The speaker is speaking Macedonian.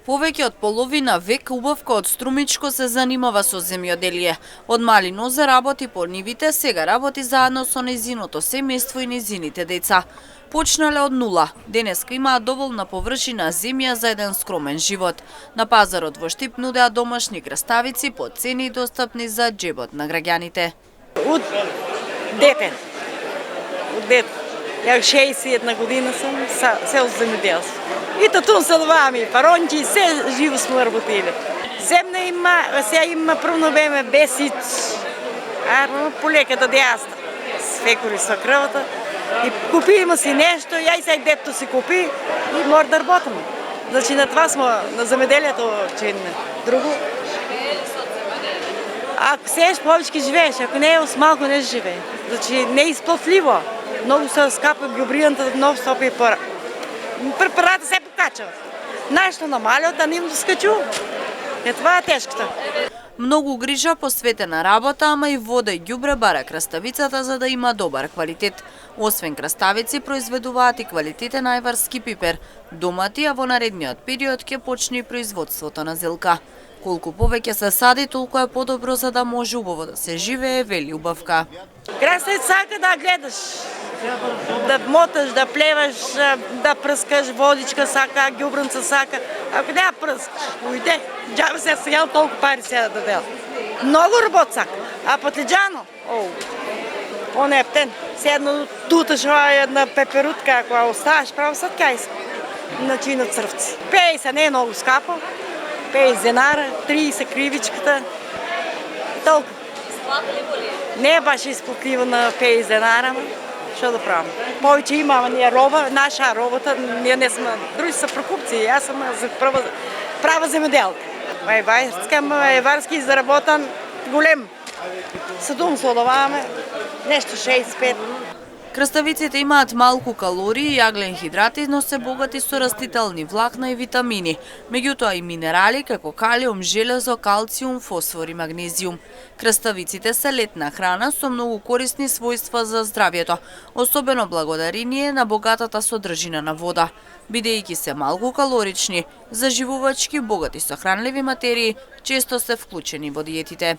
Повеќе од половина век убавка од Струмичко се занимава со земјоделие. Од мали нозе работи по нивите, сега работи заедно со нејзиното семејство и нејзините деца. Почнале од нула. Денеска имаат доволна површина земја за еден скромен живот. На пазарот во Штип нудеа домашни краставици по цени достапни за џебот на граѓаните. Од дете. Ја 61 година сум село земјоделство. И татун садовами, парончи, се живо сме работили. Земна има, сега има првно време бесич, полеката дејаста, свекори со крвата. И купиме си нешто, ја и сега детето си купи и мора да работиме. Значи на това сме, на земеделието чинне. Друго? Ако сееш повече живееш, ако не е с малко не живее. Значи не е изплатливо. Много се скапа геобријанта, много стопи пара. Препарата се покачава. Нашето намаля, да не им доскачу. Това е тежката. Многу грижа посветена работа, ама и вода и ѓубре бара краставицата за да има добар квалитет. Освен краставици, произведуваат и квалитетен ајварски пипер. Домати, а во наредниот период ќе почне и производството на зелка. Колку повеќе се сади, толку е подобро за да може убаво да се живее, вели убавка. Краставица сака да гледаш, да моташ, да плеваш, да пръскаш, водичка сака, ѓубренца сака. Ако не я пръскаш, уйде. Джаба се сега толку пари се да даде. Много работ сака. А патлиџано, он е птен. Седно туташ една пеперутка, ако я оставаш, право садкай се. Начи на црвци. Пей се не е много скапо. Пей зенара, 30 кривичката. Толку. Не е баш изплатливо на пей зенара, що да правим. Повече има, ние роба, наша робата, ние не сме, други са прокупци, аз съм права земеделка. Ајварски заработан голем. Садум сладоваме, нещо 65. Краставиците имаат малку калории и јаглен хидрати, но се богати со растителни влакна и витамини, меѓутоа и минерали како калиум, железо, калциум, фосфор и магнезиум. Краставиците се летна храна со многу корисни својства за здравјето, особено благодарение на богатата содржина на вода. Бидејќи се малку калорични, заживувачки богати со хранливи материи, често се вклучени во диетите.